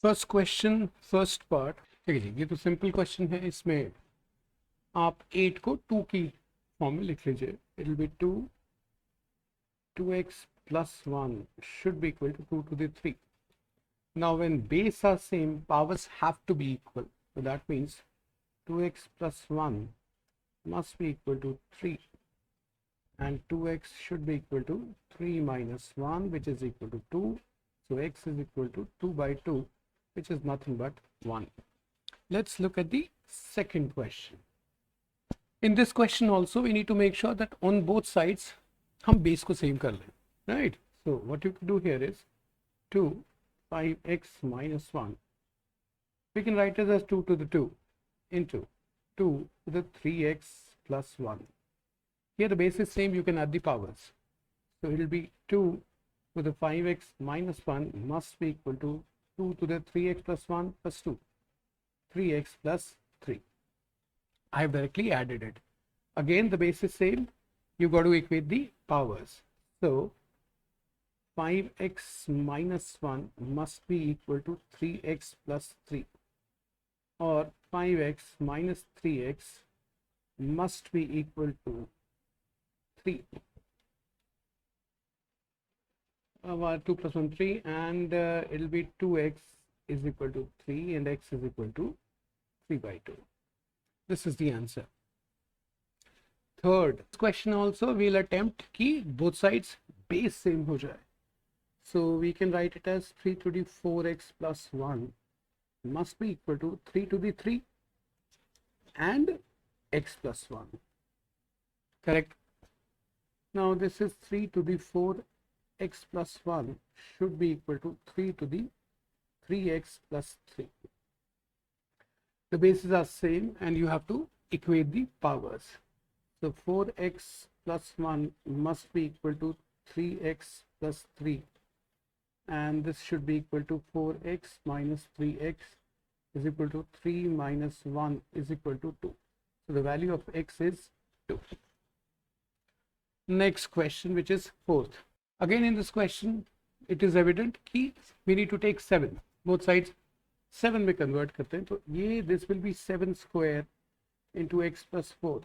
First question first part. ठीक है जी, ये तो सिंपल क्वेश्चन है। इसमें आप 8 को 2 की फॉर्म में लिख लीजिए। It will be 2x plus 1 should be equal to 2 to the 3. Now when base are same, powers have to be equal, so that means 2x plus 1 must be equal to 3, and 2x should be equal to 3 minus 1, which is equal to 2. So x is equal to 2 by 2, which is nothing but 1. Let's look at the second question. In this question also we need to make sure that on both sides हम base को same कर लें, right? So what you can do here is 2 5x minus 1, we can write it as 2 to the 2 into 2 to the 3x plus 1. Here the base is same, you can add the powers. So it will be 2 to the 5x minus 1 must be equal to 2 to the 3x plus 1 plus 2, 3x plus 3. I have directly added it. Again, the base is same. You got to equate the powers. So 5x minus 1 must be equal to 3x plus 3, or 5x minus 3x must be equal to 3. 2 plus 1 3, and it will be 2x is equal to 3 and x is equal to 3 by 2. This is the answer. Third question also we'll attempt कि both sides base same हो जाए. So we can write it as 3 to the 4x plus 1 must be equal to 3 to the 3 and x plus 1. Correct. Now this is 3 to the 4x plus 1 should be equal to 3 to the 3x plus 3. The bases are same and you have to equate the powers. So 4x plus 1 must be equal to 3x plus 3, and this should be equal to 4x minus 3x is equal to 3 minus 1 is equal to 2. So the value of x is 2. Next question, which is fourth. Again in this question it is evident कि we need to take 7, both sides 7 में convert करते हैं. तो ये this will be 7 square into x plus 4.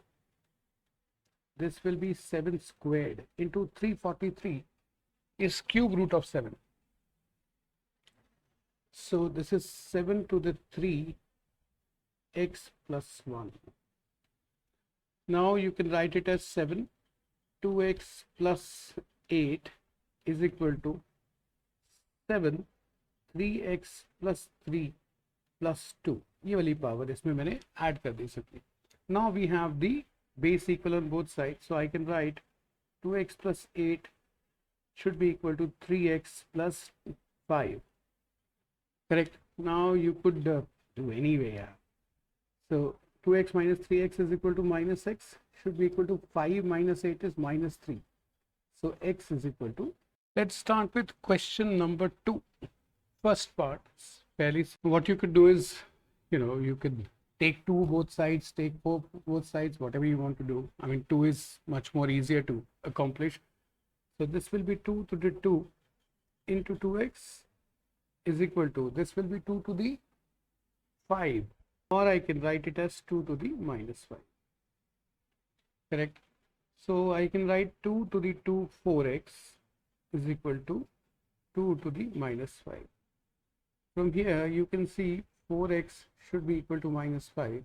This will be 7 squared into 343 is cube root of 7. So this is 7 to the 3 x plus 1. Now you can write it as 7 2x plus 8 is equal to 7 3x plus 3 plus 2. ये वाली power इसमें मैंने add कर दी सबकी. Now we have the base equal on both sides, so I can write 2x plus 8 should be equal to 3x plus 5. Correct. Now you could do anyway. So 2x minus 3x is equal to minus x, should be equal to 5 minus 8 is minus 3. So x is equal to, let's start with question number 2. First part, fairly, what you could do is, you could take 2 both sides, take 4 both sides, whatever you want to do. I mean, 2 is much more easier to accomplish. So this will be 2 to the 2 into 2x is equal to, this will be 2 to the 5, or I can write it as 2 to the minus 5. Correct. So I can write 2 to the 2 4x is equal to 2 to the minus 5. From here you can see 4x should be equal to minus 5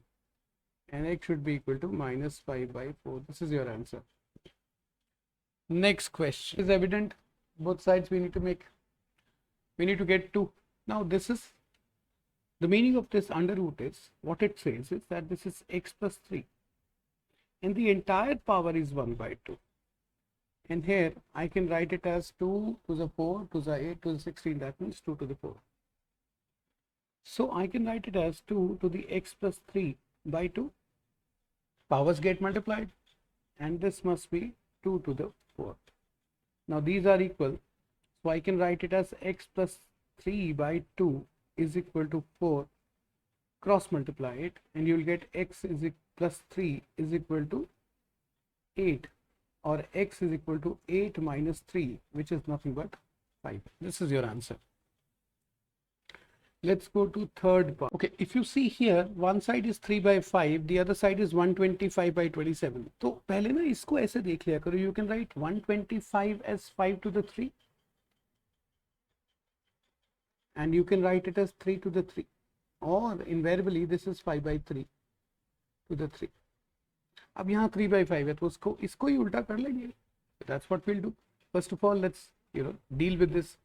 and x should be equal to minus 5 by 4. This is your answer. Next question is evident. Both sides we need to get 2. Now this is the meaning of this under root is, what it says is that this is x plus 3 and the entire power is 1 by 2. And here I can write it as 2 to the 4 to the 8 to the 16, that means 2 to the 4. So I can write it as 2 to the x plus 3 by 2. Powers get multiplied and this must be 2 to the 4th. Now these are equal, so I can write it as x plus 3 by 2 is equal to 4. Cross multiply it and you will get x is plus 3 is equal to 8, or x is equal to 8 minus 3, which is nothing but 5. This is your answer. Let's go to third part. Okay, if you see here, one side is 3 by 5, the other side is 125 by 27. तो पहले ना इसको ऐसे देख लिया करो. You can write 125 as 5 to the 3, and you can write it as 3 to the 3, or invariably this is 5 by 3 to the 3. अब यहाँ 3 by 5 है तो इसको ही उल्टा कर लेंगे. That's what we'll do. First of all, let's deal with this.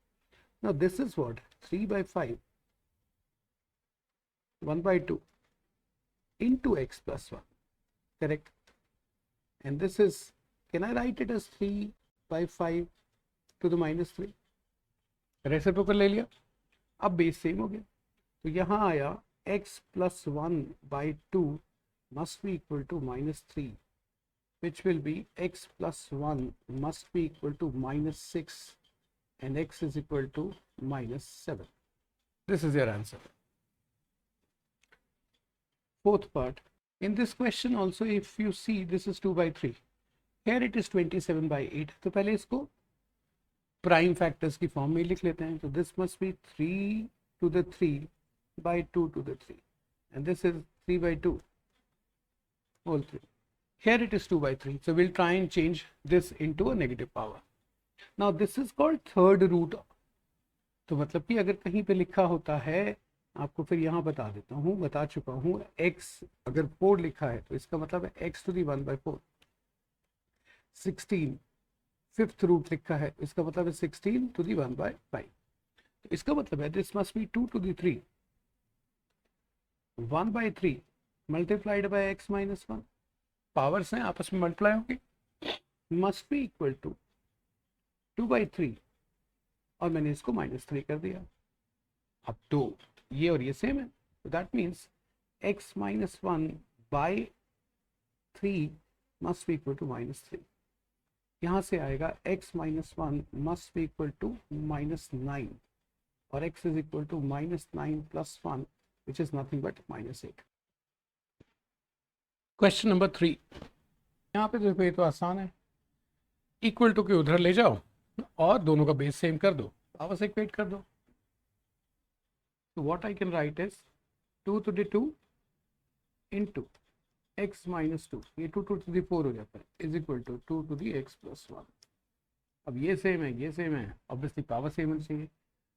Now this is what 3 by 5, 1 by 2 into x plus 1, correct? And this is, can I write it as 3 by 5 to the minus 3? Reciprocal ले लिया. अब base same हो गया तो यहाँ आया x plus 1 by 2 must be equal to minus 3, which will be x plus 1 must be equal to minus 6, and x is equal to minus 7. This is your answer. Fourth part. In this question also, if you see, this is 2 by 3. Here it is 27 by 8. तो पहले इसको prime factors की form में लिख लेते हैं. तो this must B 3 to the 3 by 2 to the 3, and this is 3 by 2 whole 3. Here it is 2 by 3. So we'll try and change this into a negative power. Now this is called third root. तो मतलब कि अगर कहीं पे लिखा होता है, आपको फिर यहाँ बता देता हूँ, बता चुका हूँ, x अगर 4 लिखा है तो इसका मतलब है x to the 1 by 4. 16 fifth root लिखा है, इसका मतलब है 16 to the 1 by 5. तो इसका मतलब है this must be 2 to the 3, 1 by 3 multiplied by x minus 1. Powers हैं आपस में मल्टीप्लाई होंगे, must be equal to 2 by 3, और मैंने इसको -3 कर दिया. अब तो ये और ये सेम है, तो that means x minus 1 by 3 must be equal to -3. यहाँ से आएगा x minus 1 must be equal to -9, और x is equal to -9 plus 1, which is nothing but -8. Question number 3. यहाँ पे देखो ये तो आसान है. इक्वल टू के उधर ले जाओ और दोनों का बेस सेम कर दो, पावर से इक्वेट कर दो. तो what I can right is 2 to the 2 into x minus 2, ये 2 to the 4 हो जाता है, is equal to 2 to the x plus 1. अब ये सेम है, ये सेम है, ऑब्वियसली पावर सेम होनी चाहिए.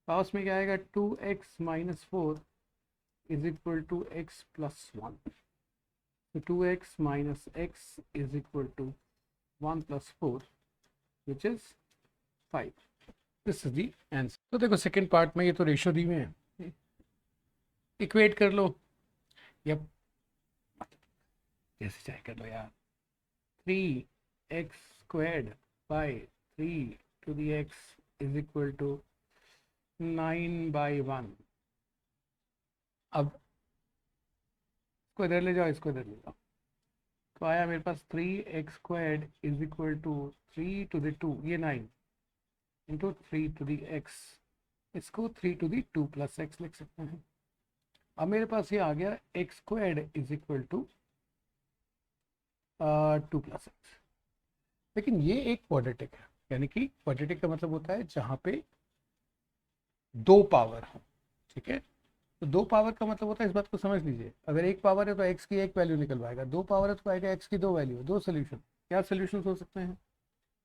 पावर्स में क्या आएगा, 2x minus 4 is equal to x plus 1. तो 2x minus x is equal to 1 plus 4, which is 5. This is the answer. तो देखो सेकेंड पार्ट में ये तो रेशियो दी हुए हैं, इक्वेट कर लो या जैसे चाहे कर लो यार. 3x squared by 3 to the x is equal to 9 by 1. अब इसको इधर ले जाओ, इसको इधर ले जाओ, तो आया मेरे पास 3x squared is equal to 3 to the 2, ये 9 into 3 to the x, इसको 3 to the 2 plus x लिख सकते हैं. अब मेरे पास ये आ गया x squared is equal to 2 plus x. लेकिन ये एक क्वाड्रेटिक है, यानी कि क्वाड्रेटिक का मतलब होता है जहाँ पे 2 पावर हो. ठीक है, तो 2 पावर का मतलब होता है, इस बात को समझ लीजिए, अगर 1 पावर है तो x की 1 वैल्यू निकलवाएगा, 2 पावर है तो आएगा x की 2 वैल्यू. 2 सोल्यूशन. क्या सोल्यूशन हो सकते हैं,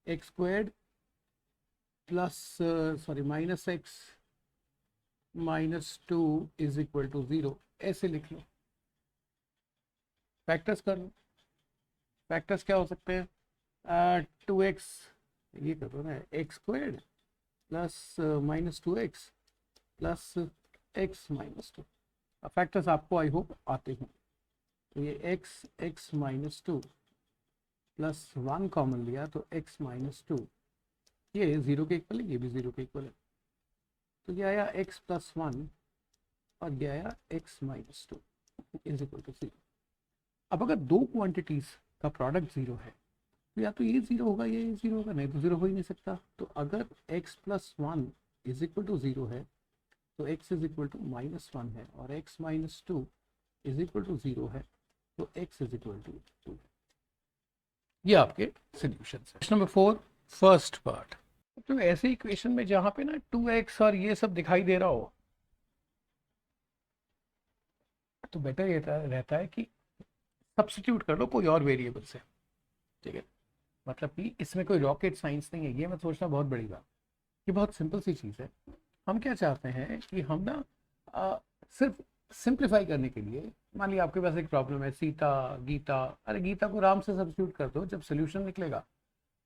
x squared plus minus x -2 is equal to 0, ऐसे लिख लो. फैक्टर्स कर लो. फैक्टर्स क्या हो सकते हैं, 2x, ये कर दो ना, x squared plus -2x plus x -2. Factors आपको आई होप आते हैं. तो ये x -2 प्लस 1 कॉमन लिया तो x -2, ये 0 के इक्वल है, ये भी 0 के इक्वल है. तो ये आया x प्लस 1 और ये आया x -2 इज इक्वल टू 0. अब अगर दो क्वांटिटीज का प्रोडक्ट 0 है तो या तो ये 0 होगा या ये 0 होगा, नहीं तो 0 हो ही नहीं सकता. तो अगर x plus 1 is equal to 0 है तो x इज इक्वल टू -1 है, और x -2 इज इक्वल टू 0 है तो x इज इक्वल टू 2. ये आपके सॉल्यूशन है. Question number 4, first part. तो ऐसे इक्वेशन में जहाँ पे ना 2x और ये सब दिखाई दे रहा हो, तो बेटर ये रहता है कि सब्स्टिट्यूट कर लो कोई और वेरिएबल से, ठीक है। मतलब कि इसमें कोई रॉकेट साइंस नहीं है, ये मैं सोचना बहुत बड़ी बात, ये बहुत सिंपल सी चीज़ है। हम क्या चाहते हैं कि हम ना सिर्फ सिंप्लीफाई करने के लिए, मान लिया आपके पास एक प्रॉब्लम है सीता गीता, अरे गीता को राम से सब्स्टिट्यूट कर दो, जब सोल्यूशन निकलेगा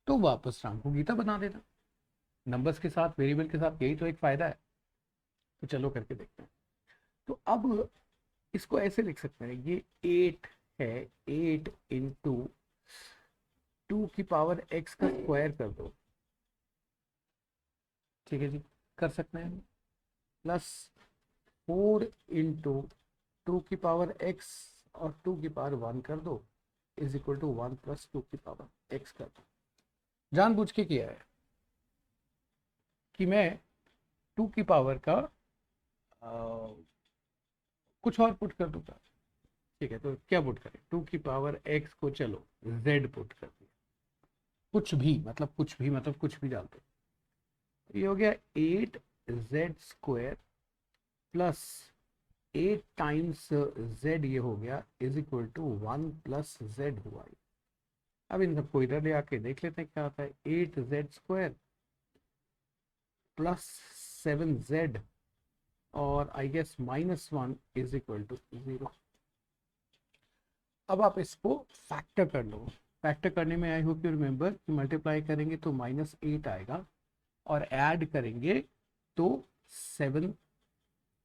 तो वापस राम को गीता बना देना, नंबर्स के साथ, वेरिएबल के साथ, यही तो एक फ़ायदा है। तो चलो करके देखते हैं। तो अब इसको ऐसे लिख सकते हैं, ये 8 है, 8 इंटू 2 की पावर x का स्क्वायर कर दो, ठीक है जी, कर सकते हैं। प्लस 4 इंटू 2 की पावर x और 2 की पावर 1 कर दो, इज इक्वल टू 1 प्लस 2 की पावर x कर दो। जानबूझ के किया है कि मैं 2 की पावर का कुछ और पुट कर दूंगा, ठीक है। तो क्या पुट करें, 2 की पावर x को चलो z पुट कर दिया, कुछ भी मतलब कुछ भी डालते, ये हो गया 8z² प्लस 8 टाइम्स z, ये हो गया is equal to 1 plus z हुआ। अब इन सबको इधर ले आके देख लेते हैं क्या आता है, 8z² प्लस 7z और I guess -1 is equal to 0। अब आप इसको फैक्टर कर लो, फैक्टर करने में आई होप यू रिमेंबर कि मल्टीप्लाई करेंगे तो -8 आएगा और ऐड करेंगे तो 7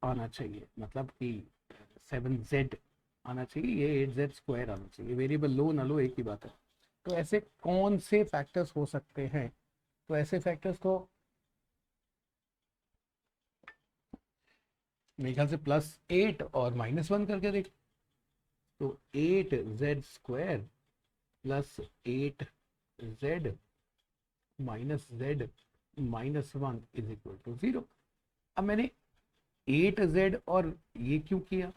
आना चाहिए, मतलब कि 7z आना चाहिए, ये 8z² आना चाहिए, वेरिएबल लो ना लो एक ही बात है। तो ऐसे कौन से फैक्टर्स हो सकते हैं, तो ऐसे फैक्टर्स तो मेरे ख्याल से +8 और -1 करके देख, तो 8z² plus 8z -z -1 is equal to 0। अब मैंने 8z और ये क्यों किया,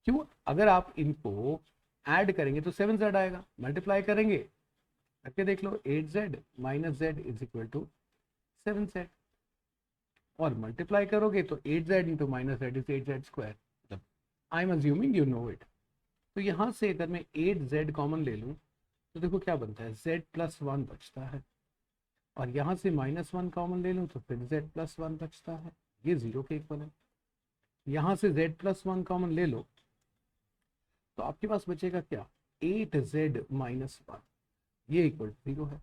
क्यों, अगर आप इनको ऐड करेंगे तो 7z आएगा, मल्टीप्लाई करेंगे करके देख लो, 8z -z is equal to 7z, और मल्टीप्लाई करोगे तो 8z into -z is 8z², मतलब I am assuming you know it. तो यहाँ से अगर मैं 8z कॉमन ले लूँ तो देखो क्या बनता है, z + 1 बचता है, और यहाँ से -1 कॉमन ले लूँ तो फिर z + 1 बचता है, ये 0 के इक्वल है। यहाँ से z + 1 कॉमन ले लो तो आपके पास बचेगा क्या, 8z - 1, ये इक्वल टू 0 है।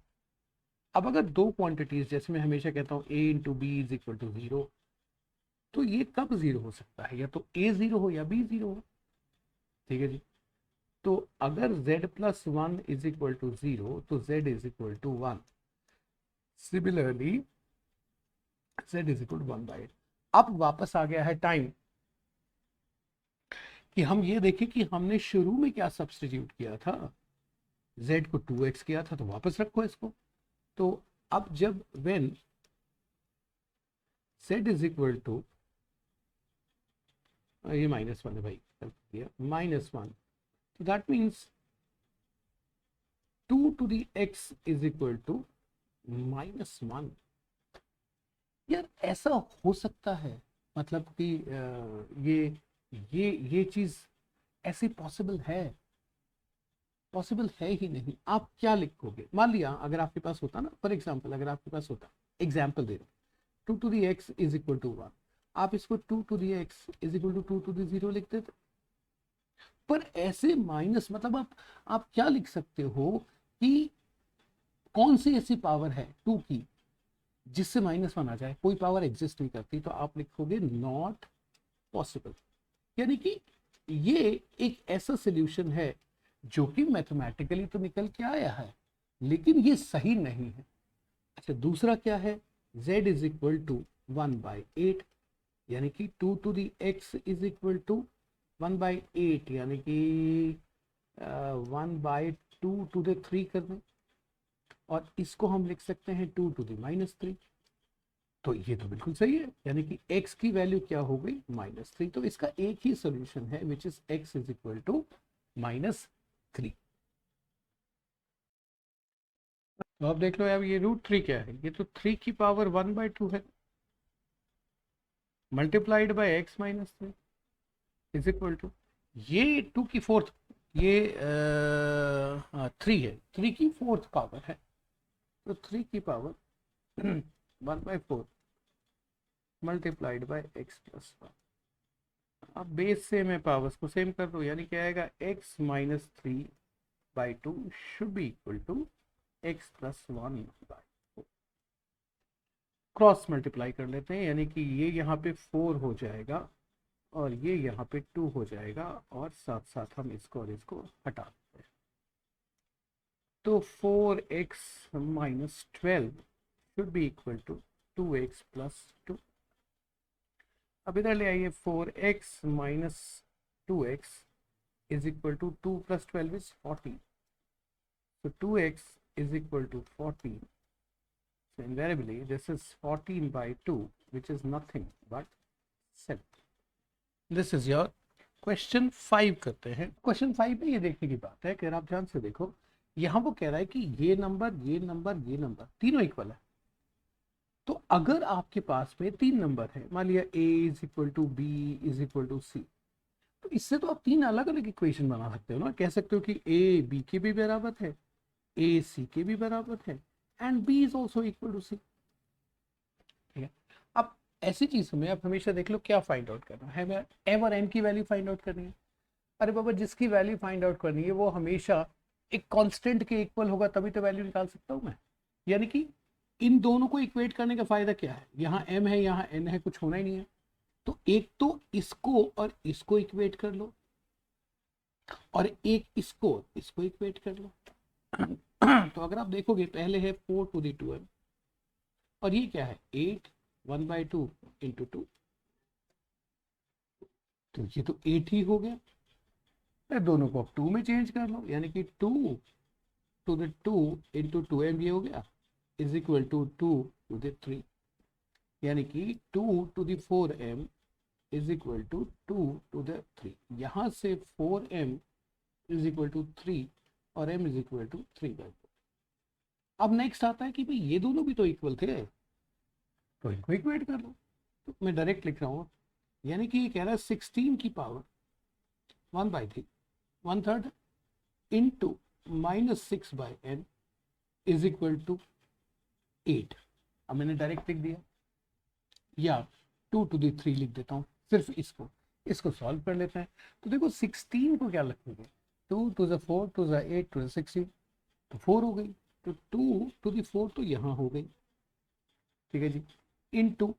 अब अगर दो क्वांटिटीज, जैसे मैं हमेशा कहता हूँ a into b is equal to 0, तो ये कब 0 हो सकता है, या तो a 0 हो या b 0 हो, ठीक है जी। तो अगर z + 1 इज इक्वल टू 0 तो z is equal to 1, similarly z is equal to 1/8। अब वापस आ गया है टाइम कि हम ये देखें कि हमने शुरू में क्या सब्स्टिट्यूट किया था, z को 2x किया था, तो वापस रखो इसको। तो अब जब when z is equal to, ये -1 है भाई, -1, तो that means 2 to the x is equal to -1। यार ऐसा हो सकता है, मतलब कि ये चीज ऐसी पॉसिबल है, पॉसिबल है ही नहीं। आप क्या लिखोगे, मान लिया अगर आपके पास होता ना, फॉर एग्जाम्पल अगर आपके पास होता, एग्जाम्पल दे रहा, 2 to the x is equal to 1, आप इसको 2 to the x is equal to 2 to the 0 लिख देते। पर ऐसे माइनस, मतलब आप क्या लिख सकते हो कि कौन सी ऐसी पावर है 2 की जिससे -1 आ जाए, कोई पावर एग्जिस्ट नहीं करती, तो आप लिखोगे नॉट पॉसिबल। यानी कि ये एक ऐसा सोल्यूशन है जो कि मैथमेटिकली तो निकल के आया है, लेकिन ये सही नहीं है। अच्छा, दूसरा क्या है, z इज इक्वल टू 1/8, यानी कि 2 to the x is equal to 1/8, यानी कि 1/2 to the 3 कर दें, और इसको हम लिख सकते हैं 2 to the -3। तो ये तो बिल्कुल सही है, यानी कि x की वैल्यू क्या हो गई, -3। तो इसका एक ही सॉल्यूशन है which is x is equal to -3। तो अब देख लो यार, ये √3 क्या है, ये तो 3 की पावर 1/2 है, multiplied by x - 3 is equal to ये 2 की फोर्थ, ये 3 है, 3 की फोर्थ पावर है, तो 3 की power 1/4 multiplied by x plus one. अब बेस से मैं पावर्स को सेम कर दूँ, यानी क्या आएगा, x minus 3/2 should be equal to x plus 1/4। Cross multiply कर लेते हैं, यानी कि ये यहाँ पे 4 हो जाएगा और ये यहाँ पे 2 हो जाएगा, और साथ साथ हम इसको और इसको हटा देते हैं। तो 4x minus 12 should be equal to 2x plus 2। अब इधर ले आइए, 4x minus 2x is equal to 2 plus 12 is 14. So 2x is equal to 14. So invariably this is 14 by 2, which is nothing but 7. This is your question 5 करते हैं। Question 5 में ये देखने की बात है कि अगर आप ध्यान से देखो, यहाँ वो कह रहा है कि ये नंबर, ये नंबर, ये नंबर तीनों इक्वल है। तो अगर आपके पास में 3 नंबर है, मान लिया a is equal to B is equal to C, तो इससे तो आप 3 अलग अलग इक्वेशन बना सकते हो ना। कह सकते हो कि a b के भी बराबर है, a c के भी बराबर है, and b is also equal to c। ठीक है, अब ऐसी चीजों में आप हमेशा देख लो क्या फाइंड आउट करना है, मैं m और n की वैल्यू फाइंड आउट करनी है। अरे बाबा, जिसकी वैल्यू फाइंड आउट करनी है वो हमेशा एक कांस्टेंट के इक्वल होगा, तभी तो वैल्यू निकाल सकता हूं मैं। यानी कि इन दोनों को इक्वेट करने का फायदा क्या है, यहाँ m है, यहाँ n है, कुछ होना ही नहीं है। तो एक तो इसको और इसको इक्वेट कर लो, और एक इसको इसको इक्वेट कर लो। तो अगर आप देखोगे, पहले है 4 to the 2m, और ये क्या है 8 1/2 into 2, तो ये तो 8 ही हो गया। मैं दोनों को अब 2 में चेंज कर लो, यानी कि 2 to the 2 into 2m ये हो गया, is equal to 2 to the 3, यानी कि 2 to the 4m is equal to 2 to the 3। यहाँ से 4m इज इक्वल टू 3 और m इज इक्वल टू 3/4। अब नेक्स्ट आता है कि भाई ये दोनों भी तो इक्वल थे, तो इनको इक्वेट कर लो। तो मैं डायरेक्ट लिख रहा हूँ, यानी कि ये कह रहा है 16 की power 1/3 1/3 into -6/n is equal to 8। अब मैंने डायरेक्ट लिख दिया, या 2 to the 3 लिख देता हूँ, सिर्फ इसको सॉल्व कर लेते हैं। तो देखो 16 को क्या लिखेंगे, 2 to the 4 to the 8 to the 16, तो 4 हो गई, तो 2 to the 4 तो यहाँ हो गई, ठीक है जी, इंटू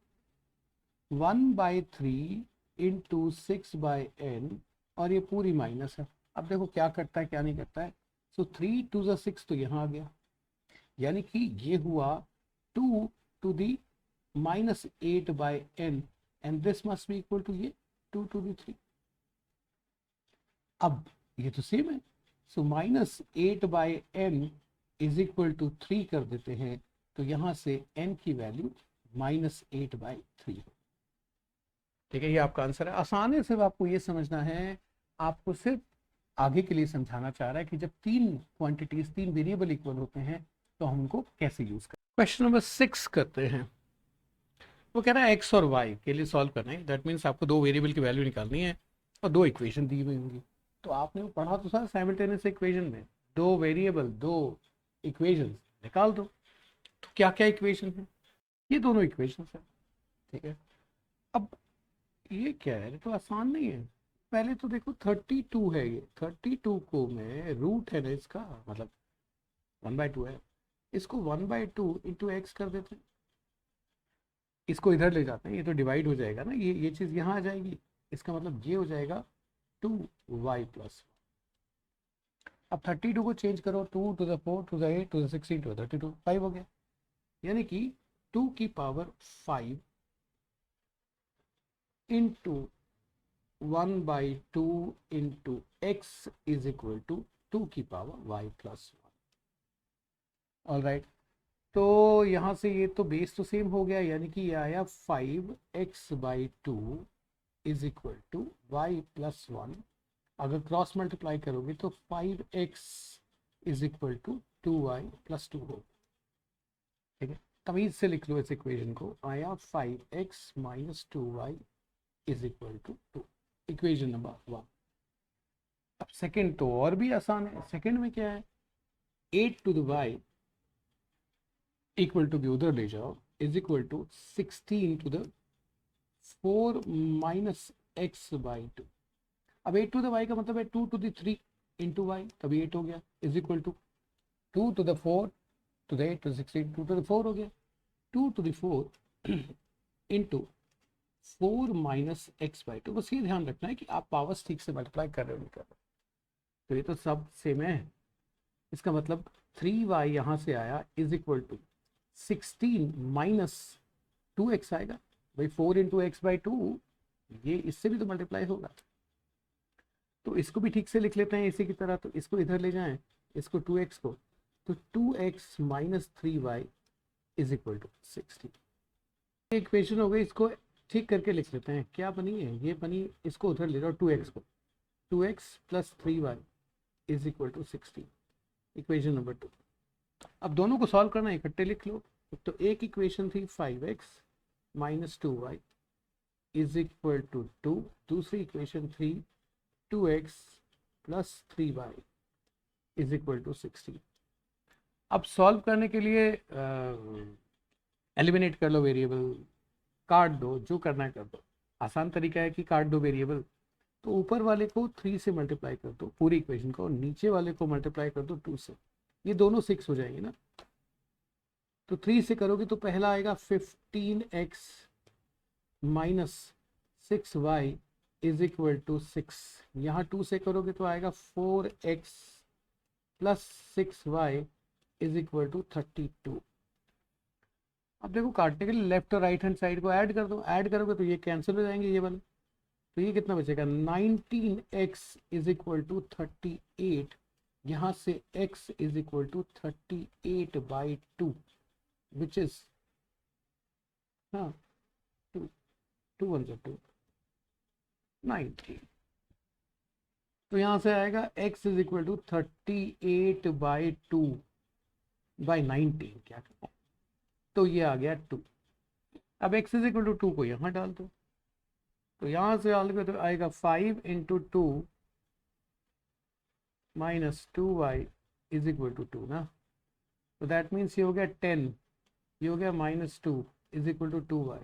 1/3 इंटू 6/n, और ये पूरी माइनस है। अब देखो क्या करता है क्या नहीं करता है। सो 3 to the 6 तो यहाँ आ गया, यानी कि ये हुआ 2 to the -8/n, and this must be equal to ये 2 to the 3। अब ये तो सेम है, सो -8/n इज इक्वल टू 3 कर देते हैं, तो यहाँ से n की वैल्यू -8/3। ठीक है, ये आपका आंसर है। आसान है, सिर्फ आपको ये समझना है, आपको सिर्फ आगे के लिए समझाना चाह रहा है कि जब 3 क्वांटिटीज, 3 वेरिएबल इक्वल होते हैं तो हम उनको कैसे यूज करें। क्वेश्चन नंबर 6 करते हैं। वो कह रहा है एक्स और वाई के लिए सॉल्व करना है, दैट मीन्स आपको 2 वेरिएबल की वैल्यू निकालनी है और 2 इक्वेशन दी हुई होंगी। तो आपने वो पढ़ा तो सर साइमल्टेनियस इक्वेशन में 2 वेरिएबल 2 इक्वेशन निकाल दो। तो क्या क्या इक्वेशन है, ये दोनों इक्वेशन है, ठीक है। अब ये क्या है, तो आसान नहीं है। पहले तो देखो 32 है, ये 32 को मैं रूट है ना इसका, मतलब 1/2 है, इसको 1/2 इंटू एक्स कर देते हैं, इसको इधर ले जाते हैं, ये तो डिवाइड हो जाएगा ना, ये चीज़ यहाँ आ जाएगी, इसका मतलब ये हो जाएगा 2y+। अब 32 को चेंज करो, 2 to the 4 to the 8 to the 16 to the 32, 5 हो गया, यानी कि 2 की power 5 into 1/2 into x is equal to 2 की पावर y+1। ऑल राइट, तो यहाँ से ये तो बेस तो सेम हो गया, यानी कि ये आया 5x/2 is equal to y+1। अगर क्रॉस मल्टीप्लाई करोगे तो 5x is equal to 2y+2 हो, ठीक है। तमीज से लिख लो इस इक्वेशन को, आया 5x - 2y is equal to 2, equation number 1। अब सेकंड तो और भी आसान है, सेकंड में क्या है, 8 to the y equal to भी उधर ले जाओ is equal to 16 to the 4 minus x by 2। अब 8 टू द y का मतलब है 2 टू द 3 इंटू वाई, तभी 8 हो गया, is equal to 2 to the 4 to the 8 to the 16, 2 to the 4 हो गया, 2 to the 4 into 4 minus x by 2। बस ये ध्यान रखना है कि आप पावर्स ठीक से मल्टीप्लाई कर रहे हो नहीं कर रहे। तो ये तो सब सेम है, इसका मतलब 3y यहाँ से आया is equal to 16 minus 2x आएगा। भाई 4 इंटू एक्स बाई 2, ये इससे भी तो मल्टीप्लाई होगा। तो इसको भी ठीक से लिख लेते हैं इसी की तरह, तो इसको इधर ले जाएं, इसको 2x को, तो 2x minus 3y is equal to 16। Equation हो गई, इसको ठीक करके लिख लेते हैं, क्या बनी है, ये बनी, इसको उधर ले जाओ 2x को, 2x plus 3y is equal to 16, equation number 2। अब दोनों को सॉल्व करना है, इकट्ठे लिख लो। तो एक इक्वेशन थी 5x minus 2y is equal to 2, दूसरी इक्वेशन थी 2x plus 3y is equal to 16। अब सॉल्व करने के लिए एलिमिनेट कर लो वेरिएबल, काट दो, जो करना है कर दो। आसान तरीका है कि काट दो वेरिएबल, तो ऊपर वाले को 3 से मल्टीप्लाई कर दो पूरी इक्वेशन को, और नीचे वाले को मल्टीप्लाई कर दो 2 से, ये दोनों 6 हो जाएंगे ना। तो 3 से करोगे तो पहला आएगा 15x minus 6y is equal to 6, यहाँ 2 से करोगे तो आएगा 4x plus 6y is equal to 32। अब देखो काटने के लिए लेफ्ट और राइट हैंड साइड को ऐड कर दो, ऐड करोगे तो ये कैंसिल हो जाएंगे ये वाले, तो ये कितना बचेगा, 19x इज इक्वल टू 38, यहाँ से x is equal to 38 by 2 which is, हाँ 2 2 1 2 19। तो यहाँ से आएगा x is equal to 38 by 2 by 19, क्या करना है, तो ये आ गया 2। अब x इज इक्वल टू 2 को यहाँ डाल दो, तो यहाँ से डाल तो आएगा 5 into 2 minus 2y is equal to 2 ना, तो दैट मीन्स ये हो गया 10, ये हो गया minus 2 is equal to 2y,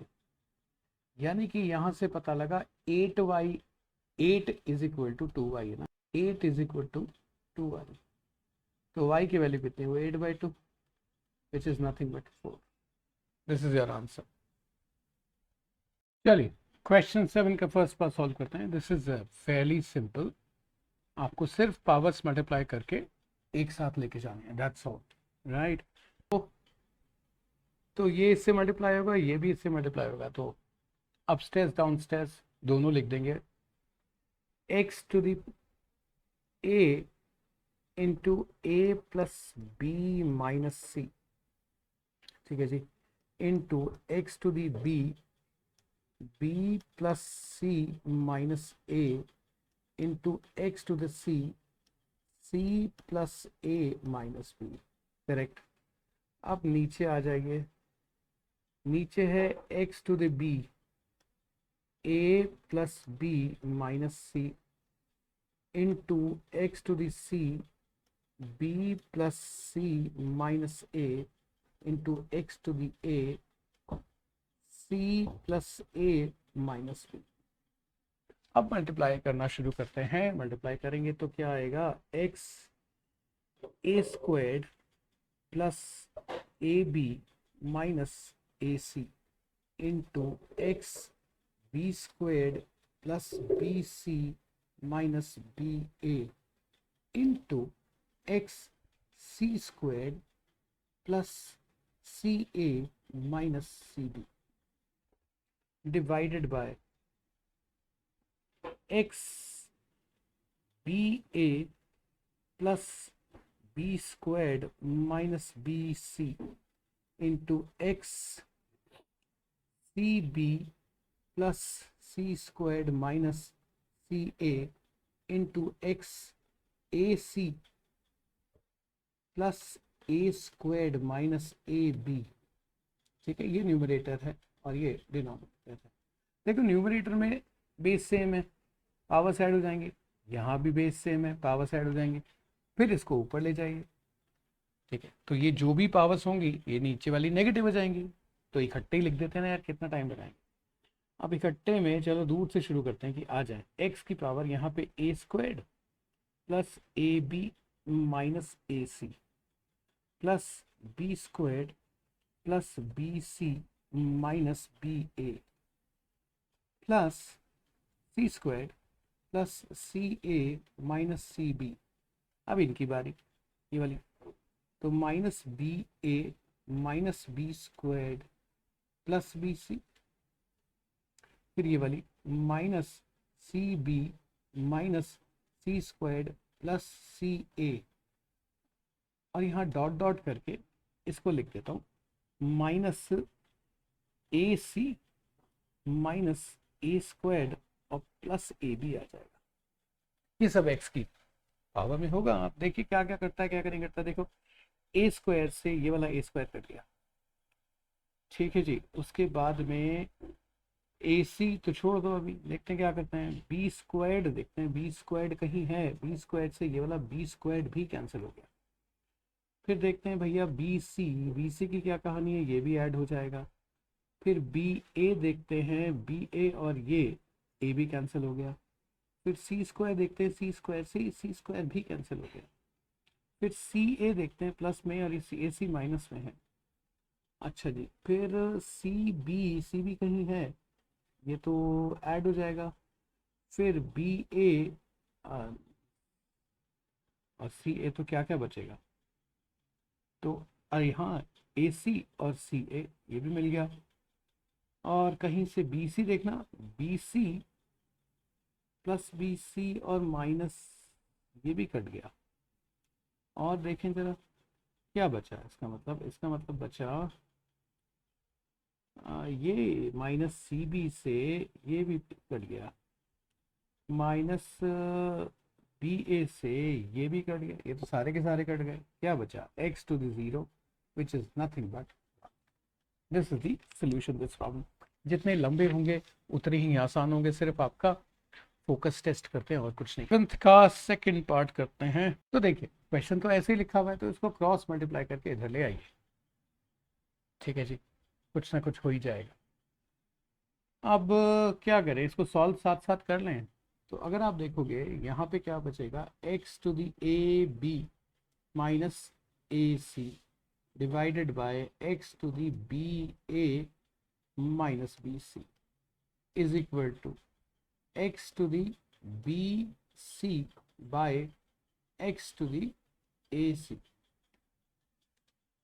यानी कि यहाँ से पता लगा 8y, 8 is equal to 2y है ना, 8 इज इक्वल टू 2y। तो y की वैल्यू कितनी हुई, 8 by 2 which is nothing but 4। This is your answer. चलिए क्वेश्चन 7 का फर्स्ट पार्ट सॉल्व करते हैं। दिस इज फेयरली सिंपल, आपको सिर्फ पावर्स मल्टीप्लाई करके एक साथ लेके जाने हैं, दैट्स ऑल, राइट। तो ये इससे मल्टीप्लाई होगा, ये भी इससे मल्टीप्लाई होगा, तो अपस्टेयर्स डाउनस्टेयर्स दोनों लिख देंगे, x to the a into a plus B minus C, ठीक है जी, into x to the b plus C minus a into x to the c plus a minus b, correct. अब नीचे आ जाइए, नीचे है x to the b a plus b minus C into x to the c b plus c minus a into x to the a c plus a minus b। अब multiply करना शुरू करते हैं, मल्टीप्लाई करेंगे तो क्या आएगा, x a squared plus A B minus A c into x b squared plus B C minus B a into x c squared plus C A minus C b divided by x B A plus B squared minus b c into x c b plus C squared minus c a into x a C plus a squared minus a b, ठीक है। ये numerator है और ये denominator है। देखो numerator में base same है, पावर्स ऐड हो जाएंगे, यहाँ भी बेस सेम है, पावर साइड हो जाएंगे, फिर इसको ऊपर ले जाइए। ठीक है, तो ये जो भी पावर्स होंगी ये नीचे वाली नेगेटिव हो जाएंगी। तो इकट्ठे ही लिख देते हैं ना यार, कितना टाइम लगाएंगे। अब इकट्ठे में चलो दूर से शुरू करते हैं कि आ जाए एक्स की पावर यहाँ पे A squared plus A B minus A C plus B squared plus B C minus B A plus C squared plus C A minus C B. अब इनकी बारी, ये वाली, तो माइनस बी ए minus B squared plus B C, फिर ये वाली minus C B minus C squared plus C A, और यहाँ डॉट डॉट करके इसको लिख देता हूँ माइनस ए सी माइनस ए स्क्वायर्ड और प्लस ए बी आ जाएगा। ये सब एक्स की पावर में होगा। आप देखिए क्या क्या करता है, क्या करेंगे करता है। देखो ए स्क्वायर से ये वाला ए स्क्वायर कर दिया, ठीक है जी। उसके बाद में ए सी तो छोड़ दो, अभी देखते हैं क्या करते हैं। बी स्क्वायर्ड देखते हैं, बी स्क्वायर्ड कहीं है, बी स्क्वायर्ड से ये वाला बी स्क्वायर्ड भी कैंसिल हो गया। फिर देखते हैं भैया बी सी की क्या कहानी है, ये भी ऐड हो जाएगा। फिर बी ए देखते हैं, बी ए और ये ए भी कैंसिल हो गया। फिर सी स्क्वायर देखते हैं, सी स्क्वायर से सी स्क्वायर भी कैंसिल हो गया। फिर सी ए देखते हैं प्लस में, और ए सी माइनस में है। अच्छा जी, फिर सी बी कहीं है, ये तो ऐड हो जाएगा। फिर बी ए और सी ए, तो क्या क्या बचेगा, तो यहाँ ए सी और सी ए ये भी मिल गया। और कहीं से बी सी देखना, b c plus B c और माइनस ये भी कट गया। और देखें जरा क्या बचा, इसका मतलब बचा ये माइनस सी बी से ये भी कट गया, माइनस बी ए से ये भी कट गया, ये तो सारे के सारे कट गए। क्या बचा, x to the zero which is nothing but this is the solution this problem. जितने लंबे होंगे उतने ही आसान होंगे, सिर्फ आपका फोकस टेस्ट करते हैं और कुछ नहीं। ग्रंथ का सेकंड पार्ट करते हैं। तो देखिए क्वेश्चन तो ऐसे ही लिखा हुआ है, तो इसको क्रॉस मल्टीप्लाई करके इधर ले आइए। ठीक है जी, कुछ ना कुछ हो ही जाएगा। अब क्या करें, इसको सॉल्व साथ साथ कर लें। तो अगर आप देखोगे यहाँ पे क्या बचेगा, x to the a B minus A c divided by x to the b A minus b c is equal to x to the b c by x to the a c.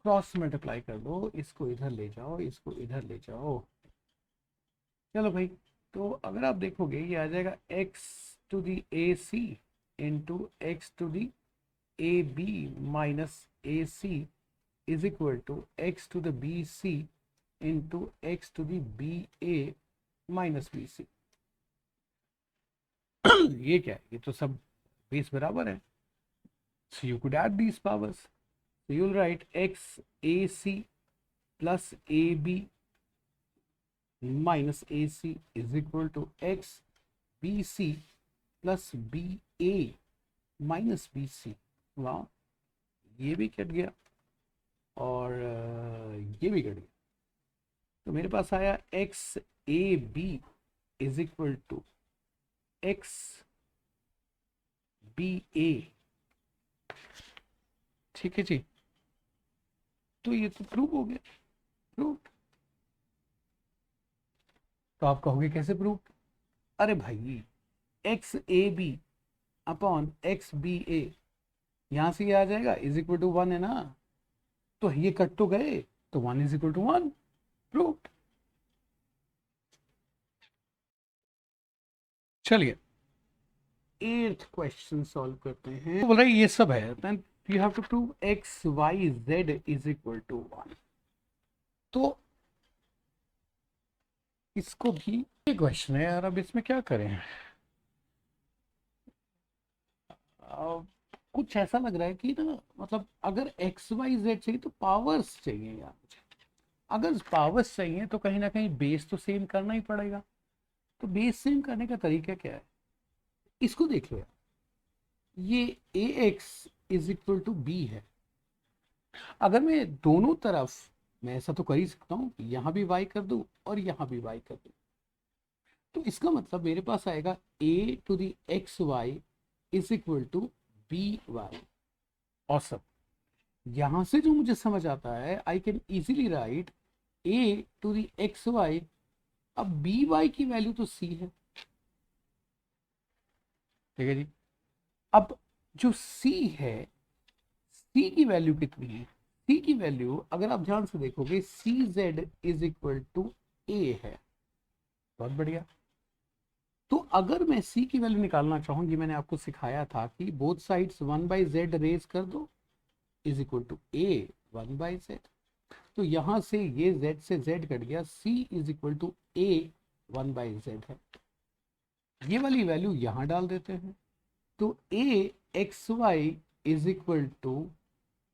Cross multiply कर दो, इसको इधर ले जाओ, इसको इधर ले जाओ। चलो भाई, तो अगर आप देखोगे ये आ जाएगा x to the a c into x to the a B minus A c is equal to x to the b c into x to the b A minus b c. ये क्या है, ये तो सब base बराबर है, so you could add these powers. So you'll write x ac plus ab minus ac is equal to x bc plus ba minus bc। वाह, ये भी कट गया और ये भी कट गया। तो मेरे पास आया X A B is equal to X B A. ठीक है जी, तो ये तो प्रूव हो गया, प्रूव। तो आप कहोगे कैसे प्रूव, अरे भाई X A B upon X B A, यहां से ये आ जाएगा इज इक्वल टू 1 है ना, तो ये कट तो गए, तो 1 इज इक्वल टू 1, प्रूव। चलिए 8th क्वेश्चन सॉल्व करते हैं। तो बोल रहे ये सब है, then you have to prove x y z is equal to 1। तो इसको भी एक क्वेश्चन है यार, अब इसमें क्या करें। कुछ ऐसा लग रहा है कि ना, मतलब अगर एक्स वाई जेड चाहिए तो पावर्स चाहिए यार मुझे। अगर पावर्स चाहिए तो कहीं ना कहीं बेस तो सेम करना ही पड़ेगा। तो बेस सेम करने का तरीका क्या है, इसको देख लो यार। ये A X is equal to B है। अगर मैं दोनों तरफ, मैं ऐसा तो कर ही सकता हूँ, यहाँ भी y कर दूँ और यहाँ भी y कर दूँ, तो इसका मतलब मेरे पास आएगा a to the x y is equal to B y. औसत यहां से जो मुझे समझ आता है, I can easily write a to the x y. अब बी वाई की वैल्यू तो c है, ठीक है जी। अब जो c है, c की वैल्यू कितनी है? c की वैल्यू अगर आप ध्यान से देखोगे, C Z is equal to a है। बहुत बढ़िया। तो अगर मैं c की वैल्यू निकालना चाहूँ, ये मैंने आपको सिखाया था कि बोथ साइड्स 1/z रेज कर दो is equal to a 1/z। तो यहां से ये z से z कट गया, c is equal to a 1/z है। ये वाली वैल्यू यहां डाल देते हैं, तो a x y is equal to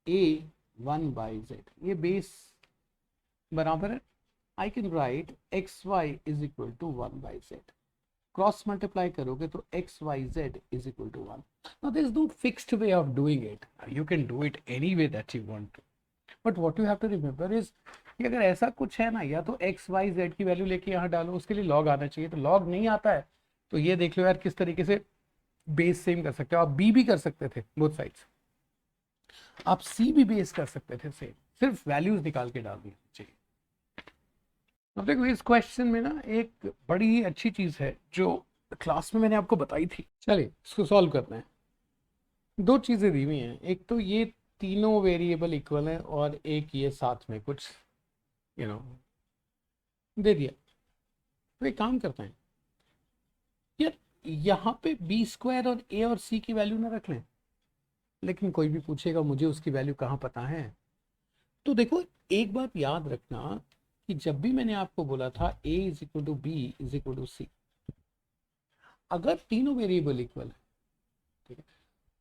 a 1/z। ये बेस बराबर है, I can write x y is equal to 1/z। Cross multiply करोगे तो x y z is equal to 1। Now there is no fixed way of doing it, you can do it any way that you want to, but what you have to remember is कि अगर ऐसा कुछ है ना, या तो x y Z की value लेके यहाँ डालो, उसके लिए लॉग आना चाहिए, तो लॉग नहीं आता है, तो ये देख लो यार किस तरीके से बेस सेम कर सकते हो। आप बी भी कर सकते थे बोथ साइड्स, आप सी भी बेस कर सकते थे सेम, सिर्फ वैल्यूज निकाल के डाल दी चाहिए। अब देखो इस क्वेश्चन में ना एक बड़ी ही अच्छी चीज है जो क्लास में मैंने आपको बताई थी। चलिए इसको सॉल्व करते हैं। दो चीजें दी हुई हैं, एक तो ये तीनों वेरिएबल इक्वल हैं और एक ये साथ में कुछ यू नो दे दिया। तो एक काम करते हैं यार, यहाँ पे बी स्क्वायर और ए और सी की वैल्यू ना रख लें, लेकिन कोई भी पूछेगा मुझे उसकी वैल्यू कहाँ पता है। तो देखो एक बात याद रखना कि जब भी मैंने आपको बोला था A is equal to B is equal to C, अगर तीनों वेरिएबल इक्वल है, ठीक है,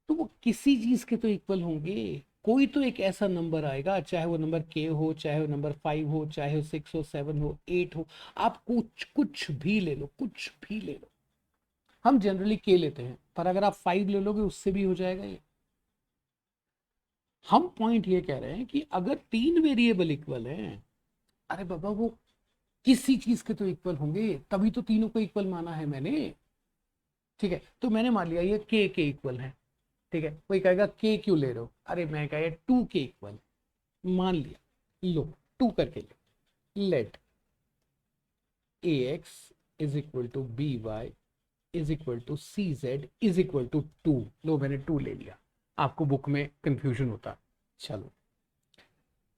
तो वो किसी चीज के तो इक्वल होंगे। कोई तो एक ऐसा नंबर आएगा, चाहे वो नंबर के हो, चाहे वो नंबर 5 हो, चाहे वो 6 हो, 7 हो, 8 हो, आप कुछ कुछ भी ले लो, कुछ भी ले लो। हम जनरली के लेते हैं, पर अगर आप 5 ले लोगे उससे भी हो जाएगा ये। हम पॉइंट ये कह रहे हैं कि अगर तीन वेरिएबल इक्वल हैं, अरे बाबा वो किसी चीज के तो इक्वल होंगे, तभी तो तीनों को इक्वल माना है मैंने। ठीक है, तो मैंने मान लिया ये के इक्वल है, ठीक है। कोई कहेगा के क्यों ले रहे हो, अरे मैं कहा टू के इक्वल मान लिया, लो टू करके लो, let A X is equal to B Y is equal to C Z is equal to two. लो मैंने टू ले लिया, आपको बुक में कंफ्यूजन होता। चलो,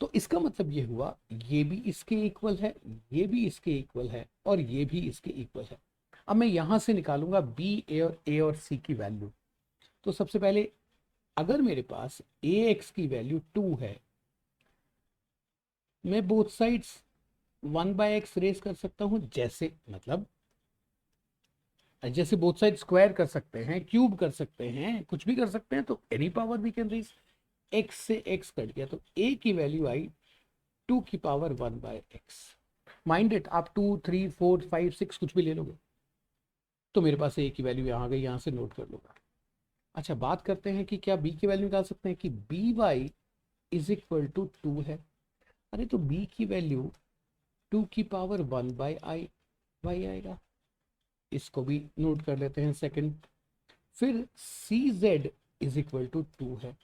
तो इसका मतलब ये हुआ ये भी इसके इक्वल है, ये भी इसके इक्वल है और ये भी इसके इक्वल है। अब मैं यहां से निकालूंगा बी ए और सी की वैल्यू। तो सबसे पहले अगर मेरे पास ए एक्स की वैल्यू 2 है, मैं बोथ साइड्स 1/x रेस कर सकता हूं, जैसे मतलब जैसे बोथ साइड स्क्वायर कर सकते हैं, क्यूब कर सकते हैं, कुछ भी कर सकते हैं, तो any power we can raise. x से x कट गया तो a की वैल्यू आई 2 की पावर 1/x। माइंड इट, आप 2 3 4 5 6 कुछ भी ले लोगे, तो मेरे पास a की वैल्यू यहाँ गई, यहाँ से नोट कर लूंगा। अच्छा बात करते हैं कि क्या b की वैल्यू निकाल सकते हैं कि b Y is equal to 2 है। अरे तो b की वैल्यू 2 की पावर 1/i वाई आएगा, इसको भी नोट कर लेते हैं सेकंड। फिर सी जेड इज इक्वल टू 2 है,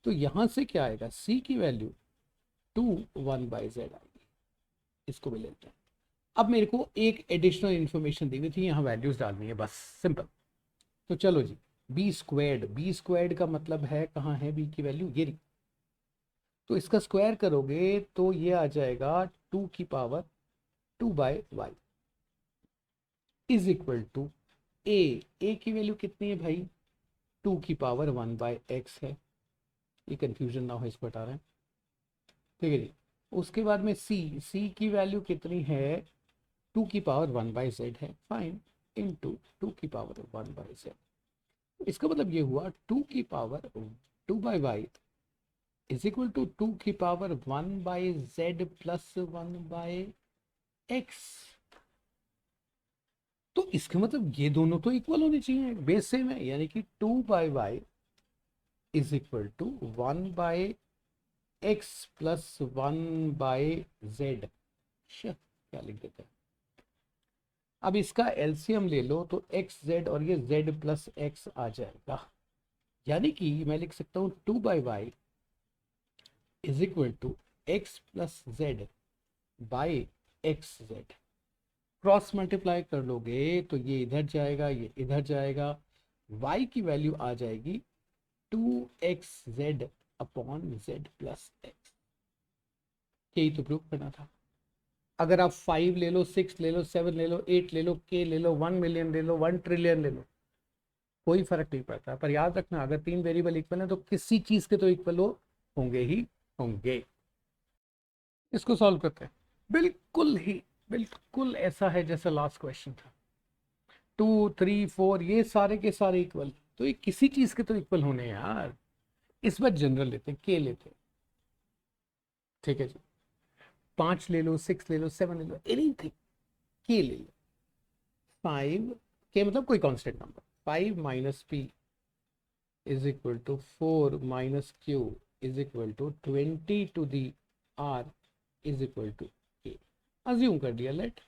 तो यहां से क्या आएगा, c की वैल्यू 2 1/z आएगी, इसको भी लेते हैं। अब मेरे को एक एडिशनल इंफॉर्मेशन दी हुई थी, यहाँ वैल्यूज डालनी है बस, सिंपल। तो चलो जी, बी स्क्वायर्ड का मतलब है कहाँ है बी की वैल्यू, ये रही। तो इसका स्क्वायर करोगे तो ये आ जाएगा 2 की power 2/y is equal to A की वैल्यू कितनी है भाई, 2 की पावर 1/x है। ये कंफ्यूजन ना हो, इसको हटा रहे हैं, ठीक है जी। उसके बाद में सी की वैल्यू कितनी है, 2 की पावर 1/z है, फाइन, इनटू 2 की पावर 1/z। इसका मतलब ये हुआ 2 की power 2/y is equal to 2 की पावर 1/z प्लस 1/x। तो इसका मतलब ये दोनों तो इक्वल होने चाहिए, बेस सेम है, यानी कि 2/y is equal to 1/x plus 1/z। क्या लिख देते हैं। अब इसका एलसीएम ले लो तो एक्स जेड और ये जेड प्लस एक्स आ जाएगा, यानी कि मैं लिख सकता हूँ 2/y is equal to x plus z by x z. Cross multiply कर लोगे तो ये इधर जाएगा, ये इधर जाएगा, y की वैल्यू आ जाएगी 2xz upon z plus x. यही तो प्रूव करना था। अगर आप 5 ले लो, 6 ले लो, 7 ले लो, 8 ले लो, k ले लो, 1 मिलियन ले लो, 1 ट्रिलियन ले लो, कोई फर्क नहीं पड़ता। पर याद रखना, अगर 3 वेरिएबल इक्वल है तो किसी चीज के तो इक्वल होंगे ही होंगे। इसको सॉल्व करते हैं। बिल्कुल ऐसा है जैसा लास्ट क्वेश्चन था। 2 3 4 ये सारे के सारे इक्वल, तो ये किसी चीज के तो इक्वल होने हैं यार। इस बार जनरल लेते हैं, के लेते हैं। ठीक है जी, 5 ले लो, 6 ले लो, 7 ले लो, एनीथिंग, के ले लो। 5 के मतलब कोई constant number, 5 minus p is equal to 4 minus q is equal to 20 to the r is equal to k. Assume कर दिया, लेट।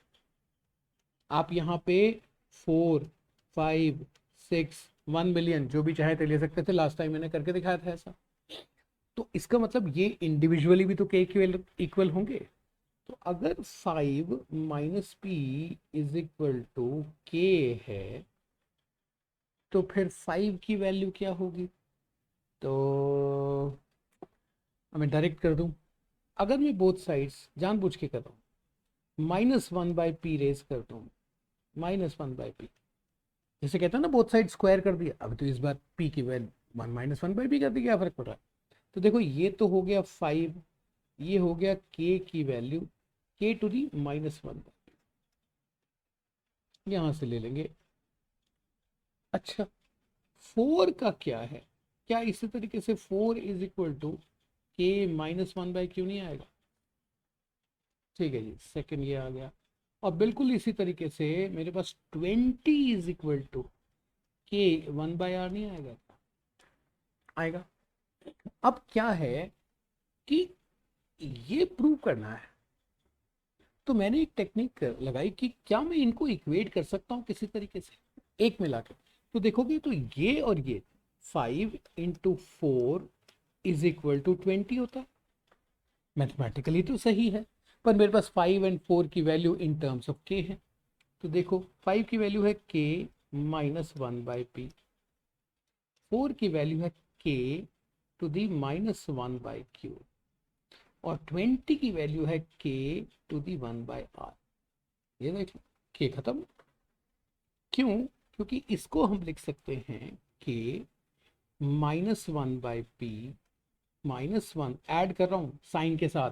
आप यहाँ पे 4 5 6 1 मिलियन जो भी चाहे थे ले सकते थे, लास्ट टाइम मैंने करके दिखाया था ऐसा। तो इसका मतलब ये इंडिविजुअली भी तो के इक्वल होंगे। तो अगर 5 minus p is equal to k है तो फिर 5 की वैल्यू क्या होगी। तो मैं डायरेक्ट कर दूं, अगर मैं बोथ साइड्स जानबूझ के कर रहा हूँ, -1/p रेज कर दूं, -1/p, जैसे कहते हैं ना बोथ साइड स्क्वायर कर दिया। अब तो इस बार p की वैल्यू -1/p कर दी, क्या फर्क पड़ रहा है। तो देखो ये तो हो गया 5, ये हो गया k की वैल्यू k टू दी -1, यहां से ले लेंगे। अच्छा, 4 का क्या है, क्या इसी तरीके से 4 is equal to k -1/q नहीं आएगा। ठीक है जी, सेकंड ये आ गया। और बिल्कुल इसी तरीके से मेरे पास 20 is equal to k 1/r नहीं आएगा। आएगा। अब क्या है कि ये प्रूव करना है, तो मैंने एक टेक्निक लगाई कि क्या मैं इनको इक्वेट कर सकता हूँ किसी तरीके से एक मिला के। तो देखोगे तो ये और ये 5 इंटू 4 इज इक्वल टू 20 होता है। मैथमेटिकली तो सही है, पर मेरे पास 5 एंड 4 की वैल्यू इन टर्म्स ऑफ के है। तो देखो 5 की वैल्यू है के -1/p, 4 की वैल्यू है के टू दी -1/q, और 20 की वैल्यू है के टू दी 1/r। ये देख लो, के खत्म। क्यों? क्योंकि इसको हम लिख सकते हैं के -1/p -1, ऐड कर रहा हूँ साइन के साथ,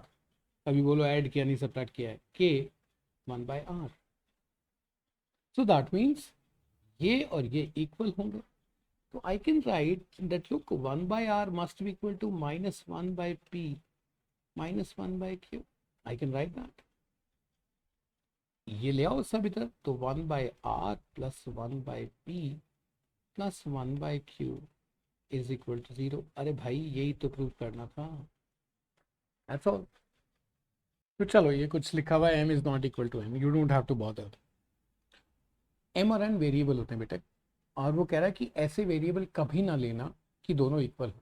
अभी बोलो ऐड किया नहीं सब्ट्रैक्ट किया है, के 1/r। सो दैट मीन्स ये और ये इक्वल होंगे। तो I can write that look 1/r must be equal to -1/p -1/q। I can write that. ये ले आओ सब इधर, तो 1/r plus 1/p plus 1/q is equal to 0। अरे भाई यही तो प्रूव करना था, दैट्स ऑल। तो चलो, ये कुछ लिखा हुआ है m is not equal to n, you don't have to bother. m और n वेरिएबल होते हैं बेटे, और वो कह रहा है कि ऐसे वेरिएबल कभी ना लेना कि दोनों इक्वल हो।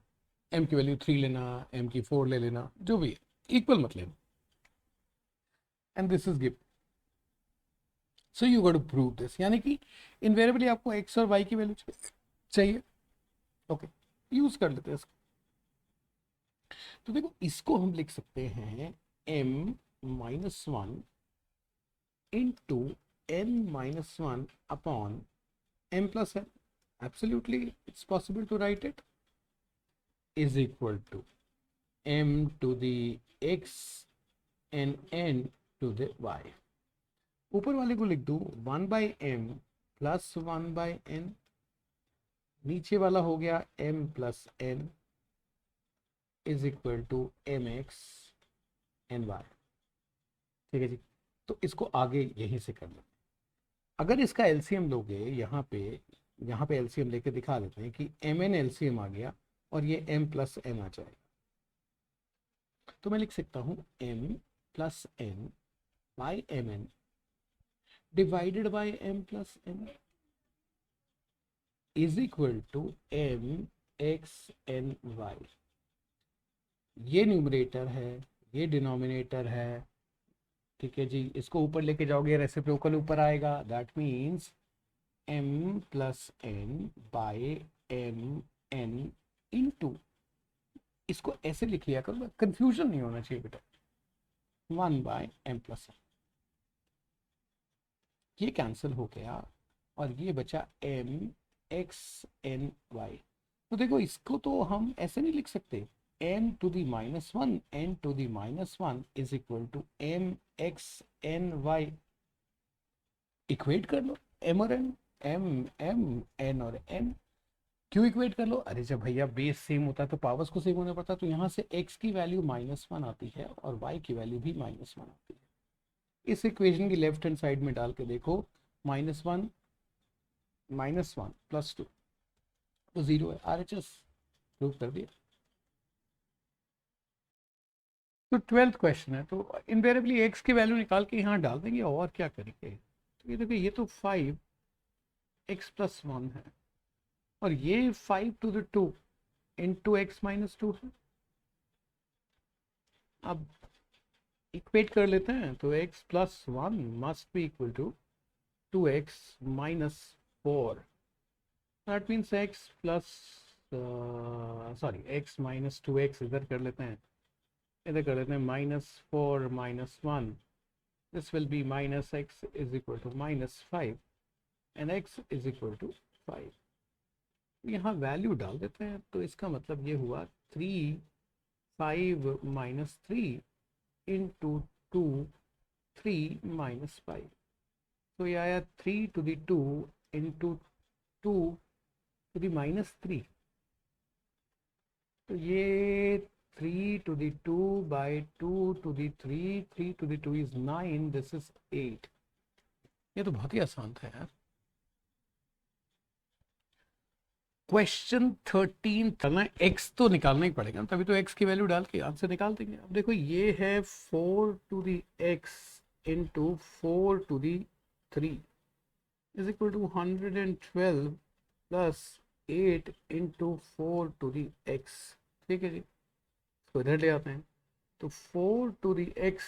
m की वैल्यू 3 लेना, m की 4 ले लेना, जो भी है इक्वल मत लेना। And this is give, so you got to prove this, यानी कि इनवेरिएबली आपको x और y की वैल्यू चाहिए। ओके, यूज कर लेते हैं इसको। तो देखो इसको हम लिख सकते हैं m-1 into n-1 upon m plus n। Absolutely it's possible to write it, is equal to m to the x and n to the y। ऊपर वाले को लिख दो 1/m प्लस 1/n, नीचे वाला हो गया m plus n is equal to mx n y. ठीक है जी, तो इसको आगे यहीं से कर लो। अगर इसका एलसीएम लोगे, यहाँ पे एलसीएम लेके दिखा देते हैं कि एम एन एलसीएम आ गया और ये m प्लस n आ जाएगा। तो मैं लिख सकता हूँ m plus n by m n divided by m plus n is equal to m x n y। ये न्यूमरेटर है, ये डिनोमिनेटर है, ठीक है जी। इसको ऊपर लेके जाओगे रेसिप्रोकल ऊपर आएगा, that means m plus n by m n into, इसको ऐसे लिख लिया करो, कंफ्यूजन नहीं होना चाहिए बेटा, 1 बाय m प्लस n। ये कैंसिल हो गया और ये बचा m x n y। तो देखो इसको तो हम ऐसे नहीं लिख सकते, n to the minus one n to the minus one is equal to m x n y। Equate कर लो m और n, n और n। क्यों इक्वेट कर लो? अरे जब भैया बेस सेम होता है तो पावर्स को सेम होना पड़ता है, तो यहाँ से x की वैल्यू -1 आती है और y की वैल्यू भी -1 आती है। इस इक्वेशन की लेफ्ट हैंड साइड में डाल के देखो, -1 -1 + 2 तो 0 है, RHS प्रूव कर दिया। तो 12th क्वेश्चन है, तो इनवेरेबली x की वैल्यू निकाल के यहाँ डाल देंगे और क्या करेंगे। तो ये देखिए, ये तो 5x + 1 है और ये 5 टू द 2 इंटू x - 2 है। अब इक्वेट कर लेते हैं, तो x + 1 must be equal to 2x - 4। That means x - 2x इधर कर लेते हैं, इधर कर लेते हैं -4 - 1। This will be -x is equal to -5 and x is equal to 5। यहाँ वैल्यू डाल देते हैं, तो इसका मतलब ये हुआ 3 5 - 3 इंटू 2 3 - 5। तो ये आया 3 to the 2 into 2 to the -3। तो ये 3 to the 2 by 2 to the 3, 3 to the 2 is 9, this is 8। ये तो बहुत ही आसान था यार। क्वेश्चन 13 करना, x तो निकालना ही पड़ेगा, तभी तो x की वैल्यू डाल के आंसर निकाल देंगे। अब देखो ये है 4 to the x into 4 to the 3 is equal to 112 plus 8 into 4 to the x। ठीक है जी, तो इधर ले आते हैं, तो 4 to the x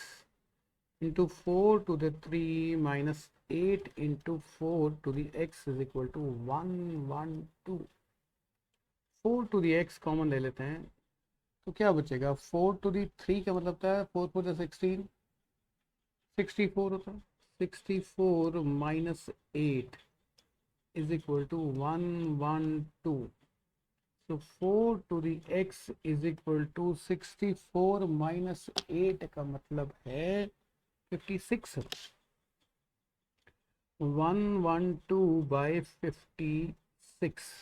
into 4 to the 3 minus 8 into 4 to the x is equal to 112। 4 to the x common ले लेते हैं, तो क्या बचेगा? 4 टू दी 3 का मतलब था 4 4 16, 64 होता है। 64 minus 8 is equal to 112। So 4 to the x is equal to 64 minus 8 का मतलब है 56। 112 by 56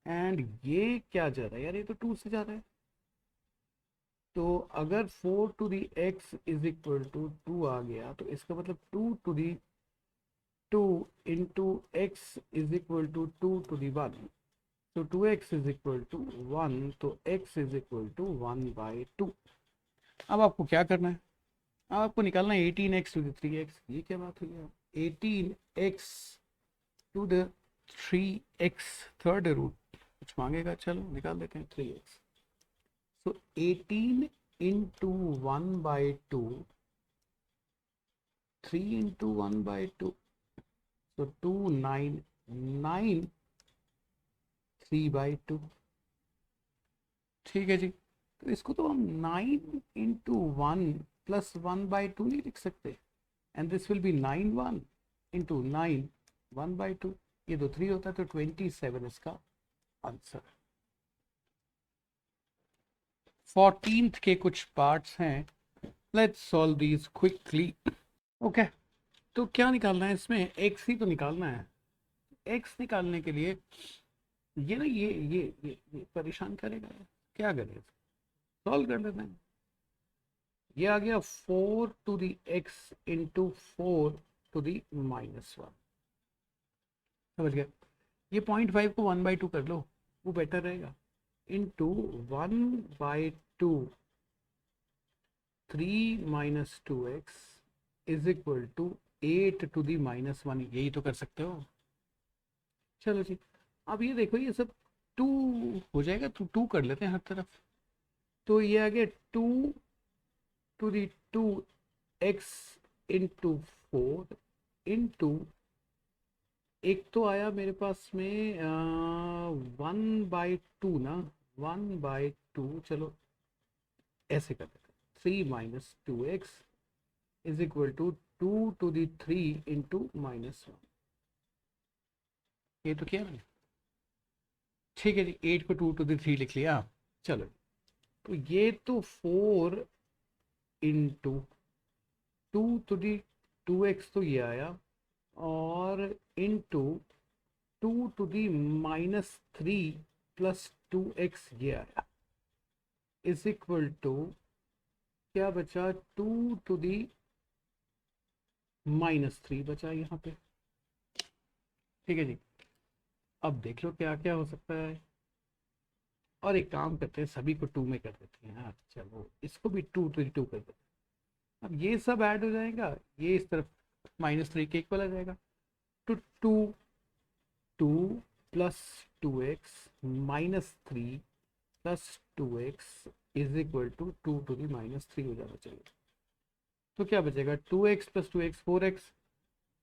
एंड ये क्या जा रहा है यार, ये तो 2 से जा रहा है। तो अगर 4 to the x is equal to 2 आ गया, तो इसका मतलब 2 to the 2 into x is equal to 2 to the 1। तो 2x इज इक्वल टू 1, तो x इज इक्वल टू 1/2। अब आपको क्या करना है? अब आपको निकालना है 18x टू द 3x। ये क्या बात हुई है? 18x to the 3x third root कुछ मांगेगा, चलो निकाल देते हैं 3x। सो 18 इंटू 1/2, 3 इंटू 1/2, सो 2 9 9 3/2। ठीक है जी, तो इसको तो हम 9 इंटू 1 प्लस 1/2 नहीं लिख सकते, and this will B 9 1 into 9 1/2। ये तो 3 होता है, तो 27 इसका आंसर। 14th के कुछ पार्ट्स हैं, let's solve these quickly. Okay, तो क्या निकालना है इसमें? x ही तो निकालना है। x निकालने के लिए ये ना ये परेशान करेगा, क्या करें, सॉल्व कर लेते हैं। ये आ गया 4 to the x into 4 to the -1। समझ गया? ये 0.5 को 1/2 कर लो, वो बेटर रहेगा। Into 1/2 3 minus 2x is equal to 8 to the minus 1। यही तो कर सकते हो। चलो जी, अब ये देखो ये सब 2 हो जाएगा, तो 2 कर लेते हैं हर तरफ। तो ये आ गया 2 to the 2x into 4 into, एक तो आया मेरे पास में 1/2 ना, 1/2, चलो ऐसे कर देते हैं, 3 minus 2x is equal to 2 to the 3 into -1। ये तो किया मैंने, ठीक है जी। 8 को 2 टू दी 3 लिख लिया। चलो, तो ये तो 4 इंटू 2 टू दी 2x तो ये आया, और into 2 to the -3 plus 2x ये आया, इज इक्वल टू क्या बचा, 2 टू दी -3 बचा यहाँ पे। ठीक है जी, अब देख लो क्या क्या हो सकता है। और एक काम करते हैं, सभी को 2 में कर देते हैं यार। चलो इसको भी 2 टू 2 कर देते हैं। अब ये सब ऐड हो जाएगा, ये इस तरफ -3 के इक्वल आ जाएगा। तो 2 2 plus 2x -3 plus 2x is equal to 2 to the -3 हो जाना चाहिए। तो क्या बचेगा, 2x plus 2x 4x,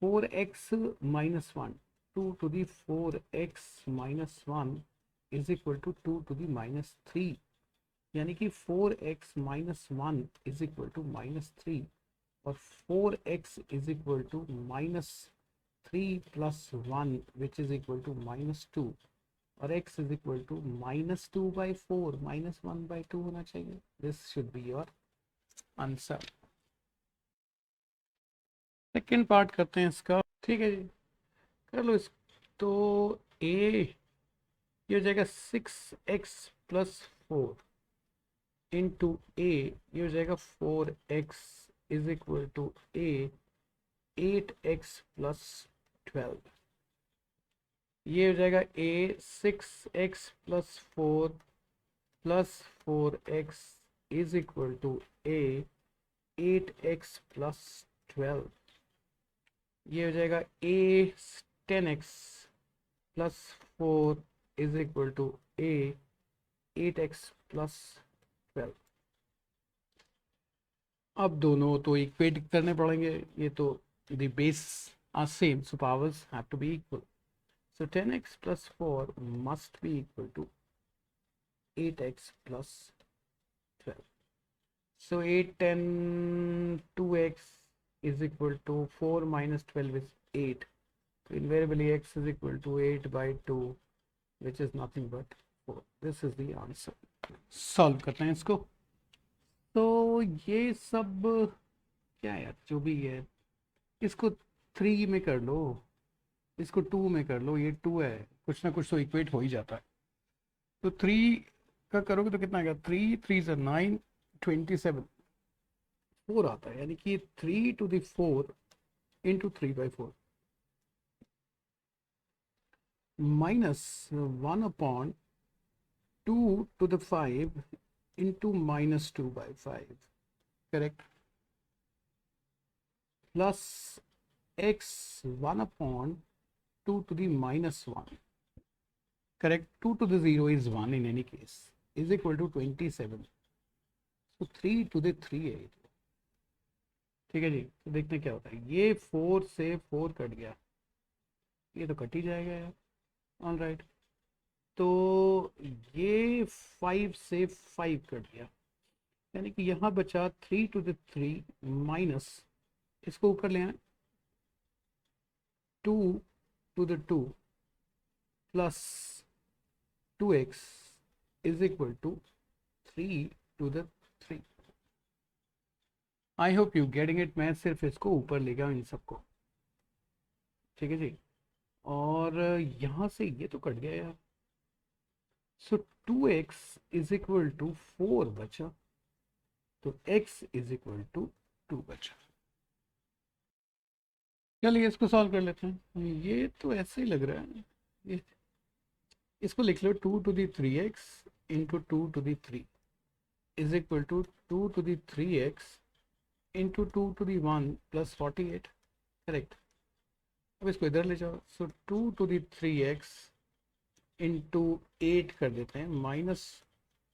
4x -1, 2 to the 4x -1 is equal to 2 to the -3, यानी कि 4x -1 इज इक्वल टू -3, और 4x is equal to -3 plus 1 which is equal to -2, और x इज इक्वल टू -2/4 -1/2 होना चाहिए। This should be your answer. Second part करते हैं इसका। ठीक है जी, कर लो इस। तो a ये हो जाएगा 6x प्लस 4 इंटू ए, ये हो जाएगा 4x is equal to a 8x plus 12। ये हो जाएगा a 6x plus 4 plus 4x is equal to a 8x plus 12। ये हो जाएगा a 10x plus 4 is equal to a 8x plus 12। अब दोनों तो इक्वेट करने पड़ेंगे, ये तो the base are same, so powers have to be equal. So 10x plus 4 must be equal to 8x plus 12. So 8 10 2x is equal to 4 minus 12 is 8. So invariably x is equal to 8/2, which is nothing but 4. This is the answer. Solve करते हैं इसको। तो ये सब क्या यार, जो भी है इसको 3 में कर लो, इसको 2 में कर लो, ये 2 है, कुछ ना कुछ तो इक्वेट हो ही जाता है। तो 3 का करोगे तो कितना आएगा, 3 3 से 9 27 4 आता है, यानी कि 3 to the 4 into 3/4 minus 1/2 to the 5 into -2/5, correct, plus x 1/2 to the -1, correct, 2 to the 0 is 1 in any case, is equal to 27. So 3 to the 3 है। ठीक है जी, तो देखते हैं क्या होता है। ये 4 से 4 कट गया, ये तो कट ही जाएगा यार। ऑल राइट, तो ये 5 से 5 कट गया, यानी कि यहाँ बचा 3 to the 3 माइनस, इसको ऊपर ले आए 2 to the 2 plus 2x is equal to 3 to the 3। I hope you getting it. मैं सिर्फ इसको ऊपर ले गया इन सबको, ठीक है जी। और यहाँ से ये तो कट गया यार, सो 2x इज इक्वल टू 4 बचा, तो x इज इक्वल टू 2 बचा। चलिए इसको सॉल्व कर लेते हैं। ये तो ऐसे ही लग रहा है, ये इसको लिख लो 2 to the 3x into 2 to the 3 is equal to 2 to the 3x into 2 to the 1 plus 48. Correct. अब इसको इधर ले जाओ. सो 2 to the 3x इंटू 8 कर देते हैं minus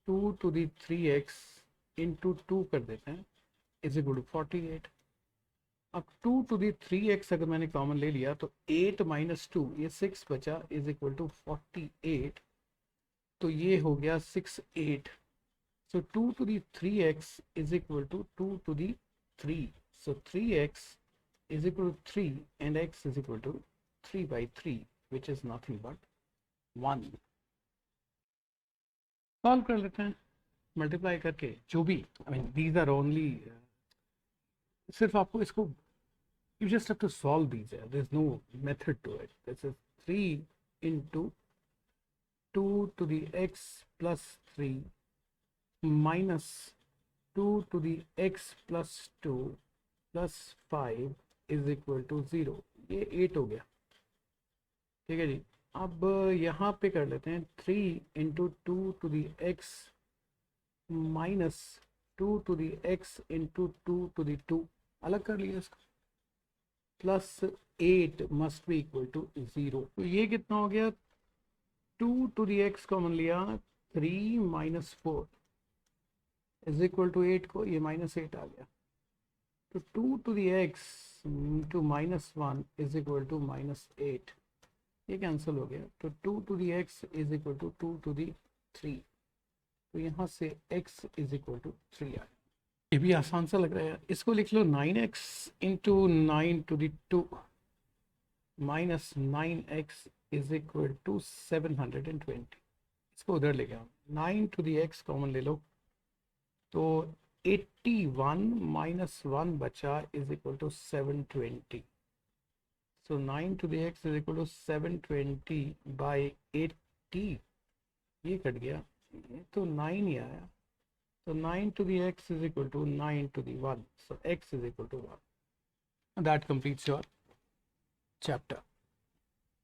2 to the 3x into 2 कर देते हैं इज इक्वल टू 48. अब 2 to the 3x अगर मैंने कॉमन ले लिया तो 8 माइनस 2 ये 6 बचा इज इक्वल टू 48. तो ये हो गया 6 8. So 2 to the 3x is equal to 2 to the 3. So 3x is equal to 3 and x is equal to 3 by 3, which is nothing but 1. Solve कर लेते हैं मल्टीप्लाई करके जो भी. I mean these are only, सिर्फ आपको इसको you just have to solve these. There's no method to it. This is 3 into 2 to the x plus 3 minus 2 to the x plus 2 plus 5 is equal to 0. ये 8 हो गया. ठीक है जी. अब यहाँ पे कर लेते हैं 3 into 2 to the x minus 2 to the x into 2 to the 2. अलग कर लिया इसको. Plus 8 must be equal to 0. तो ये कितना हो गया. 2 to the x कॉमन लिया 3 minus 4 इज इक्वल टू 8 को ये माइनस 8 आ गया. तो 2 to the x to minus 1 is equal to minus 8. ये कैंसिल हो गया. तो 2 to the x is equal to 2 to the 3. तो यहाँ से x इज इक्वल टू 3 आया. ये भी आसान सा लग रहा है. इसको लिख लो 9x into 9 to the 2 minus 9x is equal to 720. इसको उधर ले गया. 9 to the x कॉमन ले लो तो 81 माइनस 1 बचा is equal to 720. So 9 to the x is equal to 720 by 80. ये कट गया. ये तो 9 ही आया. So 9 to the x is equal to 9 to the 1. So x is equal to 1. That completes your chapter.